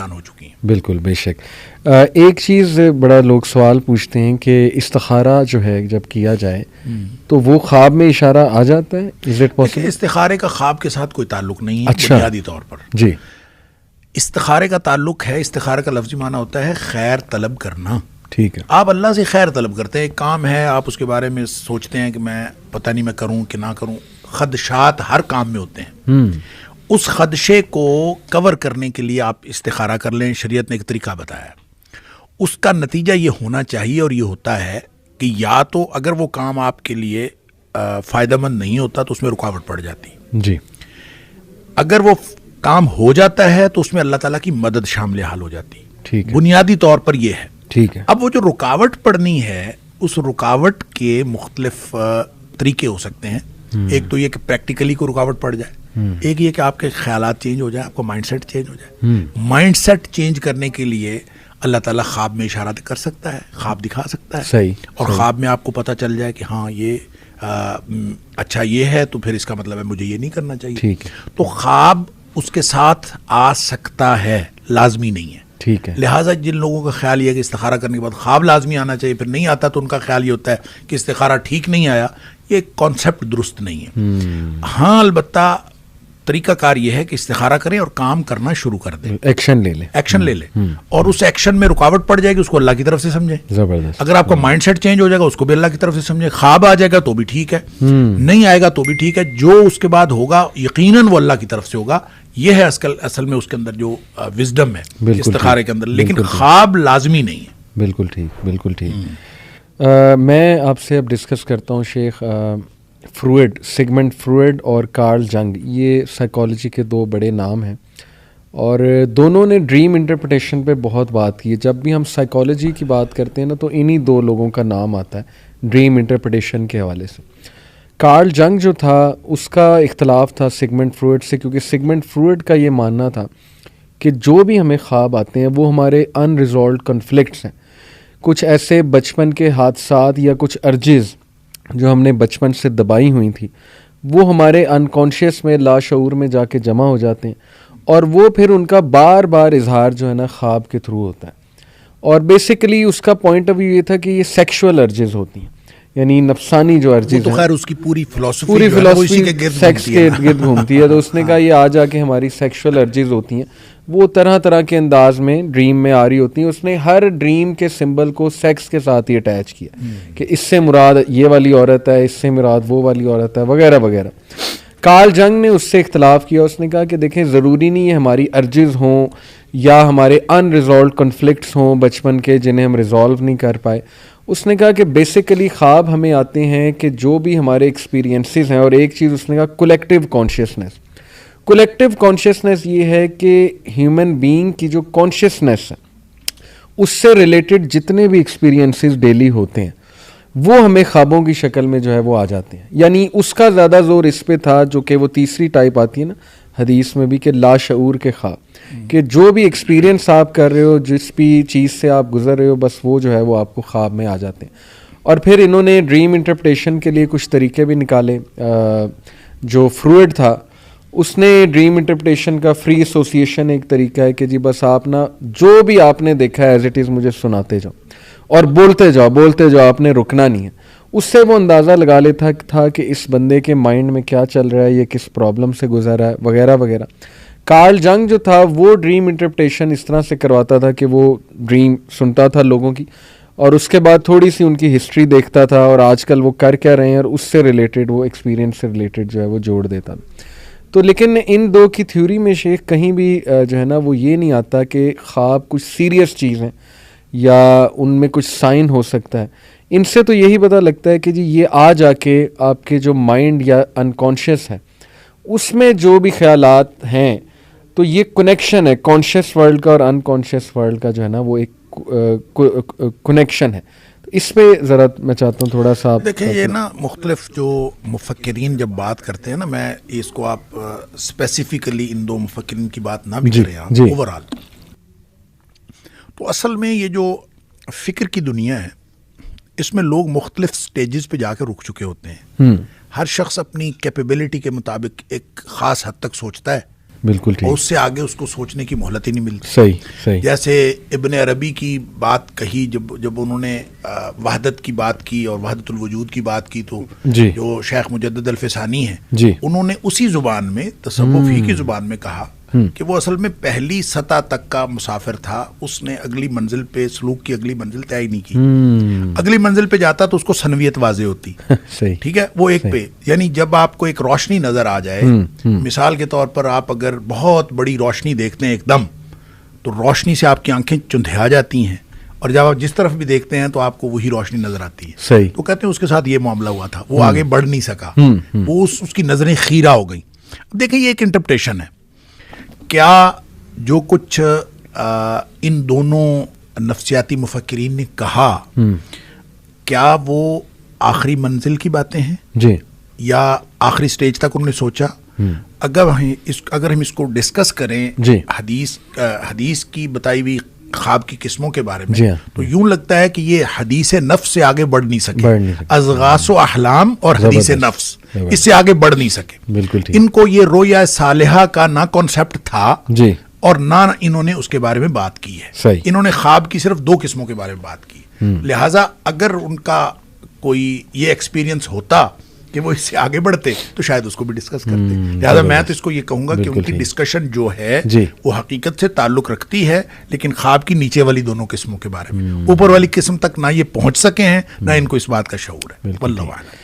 بیان ہو چکی ہیں. بالکل بے شک. ایک چیز بڑا لوگ سوال پوچھتے ہیں کہ استخارہ جو ہے جب کیا جائے تو وہ خواب میں اشارہ آ جاتا ہے؟ Is it possible? استخارے کا خواب کے ساتھ کوئی تعلق نہیں ہے. اچھا. بنیادی طور پر جی. استخارے کا تعلق ہے، استخارے کا لفظی معنی ہوتا ہے خیر طلب کرنا. ٹھیک ہے. آپ اللہ سے خیر طلب کرتے ہیں، ایک کام ہے، آپ اس کے بارے میں سوچتے ہیں کہ میں پتہ نہیں میں کروں کہ نہ کروں. خدشات ہر کام میں ہوتے ہیں. اس خدشے کو کور کرنے کے لیے آپ استخارہ کر لیں. شریعت نے ایک طریقہ بتایا. اس کا نتیجہ یہ ہونا چاہیے اور یہ ہوتا ہے کہ یا تو اگر وہ کام آپ کے لیے فائدہ مند نہیں ہوتا تو اس میں رکاوٹ پڑ جاتی. جی. اگر وہ کام ہو جاتا ہے تو اس میں اللہ تعالیٰ کی مدد شامل حال ہو جاتی. ٹھیک ہے. بنیادی طور پر یہ ہے. ٹھیک ہے. اب وہ جو رکاوٹ پڑنی ہے، اس رکاوٹ کے مختلف طریقے ہو سکتے ہیں. ایک تو یہ کہ پریکٹیکلی کو رکاوٹ پڑ جائے. ایک یہ کہ آپ کے خیالات چینج ہو جائے، آپ کا مائنڈ سیٹ چینج ہو جائے. مائنڈ سیٹ چینج کرنے کے لیے اللہ تعالیٰ خواب میں اشارات کر سکتا ہے، خواب دکھا سکتا ہے. صحیح. اور خواب میں آپ کو پتہ چل جائے کہ ہاں یہ اچھا یہ ہے تو پھر اس کا مطلب ہے مجھے یہ نہیں کرنا چاہیے. ٹھیک ہے. تو خواب اس کے ساتھ آ سکتا ہے، لازمی نہیں ہے. ٹھیک ہے. لہٰذا جن لوگوں کا خیال یہ ہے کہ استخارہ کرنے کے بعد خواب لازمی آنا چاہیے، پھر نہیں آتا تو ان کا خیال یہ ہوتا ہے کہ استخارہ ٹھیک نہیں آیا. یہ کانسیپٹ درست نہیں ہے. ہاں البتہ طریقہ کار یہ ہے کہ استخارہ کریں اور کام کرنا شروع کر دیں. ایکشن لے لیں. ایکشن لے لیں اور اس ایکشن میں رکاوٹ پڑ جائے گی اس کو اللہ کی طرف سے سمجھیں. زبردست. اگر آپ کا مائنڈ سیٹ چینج ہو جائے گا اس کو بھی اللہ کی طرف سے سمجھیں. خواب آ جائے گا تو بھی ٹھیک ہے، نہیں آئے گا تو بھی ٹھیک ہے. جو اس کے بعد ہوگا یقیناً وہ اللہ کی طرف سے ہوگا. یہ ہے اصل میں اس کے اندر جو وزڈم ہے استخارے کے اندر. لیکن خواب لازمی نہیں ہے. بالکل ٹھیک. بالکل ٹھیک. میں آپ سے اب ڈسکس کرتا ہوں شیخ. فروئڈ، سگمنڈ فروئڈ اور کارل جنگ، یہ سائیکالوجی کے دو بڑے نام ہیں اور دونوں نے ڈریم انٹرپریٹیشن پہ بہت بات کی ہے. جب بھی ہم سائیکالوجی کی بات کرتے ہیں نا تو انہی دو لوگوں کا نام آتا ہے ڈریم انٹرپریٹیشن کے حوالے سے. کارل جنگ جو تھا اس کا اختلاف تھا سگمنڈ فروئڈ سے، کیونکہ سگمنڈ فروئڈ کا یہ ماننا تھا کہ جو بھی ہمیں خواب آتے ہیں وہ ہمارے ان ریزالوڈ کنفلکٹس ہیں. کچھ ایسے بچپن کے حادثات یا کچھ ارجز جو ہم نے بچپن سے دبائی ہوئی تھی وہ ہمارے انکانشیس میں، لاشعور میں جا کے جمع ہو جاتے ہیں اور وہ پھر ان کا بار بار اظہار جو ہے نا خواب کے تھرو ہوتا ہے. اور بیسیکلی اس کا پوائنٹ آف ویو یہ تھا کہ یہ سیکشول ارجز ہوتی ہیں، یعنی نفسانی جو ارجز تو خیر اس کی پوری فلسفی سیکس کے ارد گرد گھومتی ہے. تو اس نے کہا یہ آ جا کے ہماری سیکشول ارجز ہوتی ہیں، وہ طرح طرح کے انداز میں ڈریم میں آ رہی ہوتی ہیں. اس نے ہر ڈریم کے سمبل کو سیکس کے ساتھ ہی اٹیچ کیا کہ اس سے مراد یہ والی عورت ہے، اس سے مراد وہ والی عورت ہے، وغیرہ وغیرہ. کارل جنگ نے اس سے اختلاف کیا. اس نے کہا کہ دیکھیں ضروری نہیں ہے ہماری ارجز ہوں یا ہمارے ان ریزالوڈ کنفلکٹس ہوں بچپن کے جنہیں ہم ریزالو نہیں کر پائے. اس نے کہا کہ بیسیکلی خواب ہمیں آتے ہیں کہ جو بھی ہمارے ایکسپیرینسز ہیں. اور ایک چیز اس نے کہا کولیکٹیو کانشیسنیس. کولیکٹیو کانشیسنیس یہ ہے کہ ہیومن بینگ کی جو کانشیسنیس ہے اس سے ریلیٹڈ جتنے بھی ایکسپیرینسز ڈیلی ہوتے ہیں وہ ہمیں خوابوں کی شکل میں جو ہے وہ آ جاتے ہیں. یعنی اس کا زیادہ زور اس پہ تھا جو کہ وہ تیسری ٹائپ آتی ہے نا حدیث میں بھی کہ لاشعور کے خواب، کہ جو بھی ایکسپیرینس آپ کر رہے ہو، جس بھی چیز سے آپ گزر رہے ہو، بس وہ جو ہے وہ آپ کو خواب میں آ جاتے ہیں. اور پھر انہوں نے ڈریم انٹرپریٹیشن کے لیے کچھ طریقے بھی نکالے. جو فروئڈ تھا اس نے ڈریم انٹرپریٹیشن کا فری ایسوسیشن ایک طریقہ ہے کہ جی بس آپ نا جو بھی آپ نے دیکھا ہے ایز اٹ از مجھے سناتے جاؤ اور بولتے جاؤ، آپ نے رکنا نہیں ہے. اس سے وہ اندازہ لگا لیتا تھا کہ اس بندے کے مائنڈ میں کیا چل رہا ہے، یہ کس پرابلم سے گزر رہا ہے، وغیرہ وغیرہ. کارل جنگ جو تھا وہ ڈریم انٹرپریٹیشن اس طرح سے کرواتا تھا کہ وہ ڈریم سنتا تھا لوگوں کی اور اس کے بعد تھوڑی سی ان کی ہسٹری دیکھتا تھا اور آج کل وہ کر کیا رہے ہیں اور اس سے ریلیٹڈ وہ ایکسپیرینس سے ریلیٹڈ جو ہے وہ جوڑ دیتا تھا. تو لیکن ان دو کی تھیوری میں شیخ کہیں بھی جو ہے نا وہ یہ نہیں آتا کہ خواب کچھ سیریس چیز ہیں یا ان میں کچھ سائن ہو سکتا ہے. ان سے تو یہی پتہ لگتا ہے کہ جی یہ آ جا کے آپ کے جو مائنڈ یا انکانشیس ہے اس میں جو بھی خیالات ہیں تو یہ کنیکشن ہے کانشیس ورلڈ کا اور انکانشیس ورلڈ کا جو ہے نا وہ ایک کنیکشن ہے. اس پہ ذرا میں چاہتا ہوں تھوڑا سا دیکھیں. یہ نا مختلف جو مفکرین جب بات کرتے ہیں نا، میں اس کو آپ اسپیسیفکلی ان دو مفکرین کی بات نہ بھی کریں اوور آل، تو اصل میں یہ جو فکر کی دنیا ہے اس میں لوگ مختلف سٹیجز پہ جا کے رک چکے ہوتے ہیں. ہر شخص اپنی کیپیبلٹی کے مطابق ایک خاص حد تک سوچتا ہے بالکل ٹھیک. اور اس سے آگے اس کو سوچنے کی مہلت ہی نہیں ملتی. صحیح صحیح. جیسے ابن عربی کی بات کہی جب انہوں نے وحدت کی بات کی اور وحدت الوجود کی بات کی تو جی. جو شیخ مجدد الفسانی ہیں جی. انہوں نے اسی زبان میں تصوف ہی کی زبان میں کہا کہ وہ اصل میں پہلی سطح تک کا مسافر تھا, اس نے اگلی منزل پہ سلوک کی اگلی منزل طے نہیں کی. اگلی منزل پہ جاتا تو اس کو سنویت واضح ہوتی. ٹھیک ہے, وہ ایک پہ, یعنی جب آپ کو ایک روشنی نظر آ جائے, مثال کے طور پر آپ اگر بہت بڑی روشنی دیکھتے ہیں ایک دم, تو روشنی سے آپ کی آنکھیں چندھیا جاتی ہیں, اور جب آپ جس طرف بھی دیکھتے ہیں تو آپ کو وہی روشنی نظر آتی ہے. صحیح. تو کہتے ہیں اس کے ساتھ یہ معاملہ ہوا تھا, وہ آگے بڑھ نہیں سکا, وہ اس کی نظریں خیرہ ہو گئیں. اب دیکھیں یہ ایک انٹرپریشن ہے. کیا جو کچھ ان دونوں نفسیاتی مفکرین نے کہا, کیا وہ آخری منزل کی باتیں ہیں جی, یا آخری سٹیج تک انہوں نے سوچا؟ اگر ہم اس کو ڈسکس کریں جی. حدیث کی بتائی ہوئی خواب کی قسموں کے بارے میں, جی. تو یوں لگتا ہے کہ یہ حدیث نفس سے آگے بڑھ نہیں سکے. اضغاث و احلام اور حدیث نفس اس سے آگے بڑھ نہیں سکے. بالکل ٹھیک. ان کو یہ رویا صالحہ کا نہ کانسیپٹ تھا جی, اور نہ انہوں نے اس کے بارے میں بات کی ہے. صحیح. انہوں نے خواب کی صرف 2 قسموں کے بارے میں بات کی. لہٰذا اگر ان کا کوئی یہ ایکسپیرینس ہوتا کہ وہ اس سے آگے بڑھتے تو شاید اس کو بھی ڈسکس کرتے. لہٰذا میں تو اس کو یہ کہوں گا کہ ان کی ڈسکشن جو ہے وہ حقیقت سے تعلق رکھتی ہے, لیکن خواب کی نیچے والی دونوں قسموں کے بارے میں. اوپر والی قسم تک نہ یہ پہنچ سکے ہیں, نہ ان کو اس بات کا شعور ہے. واللہ اعلم.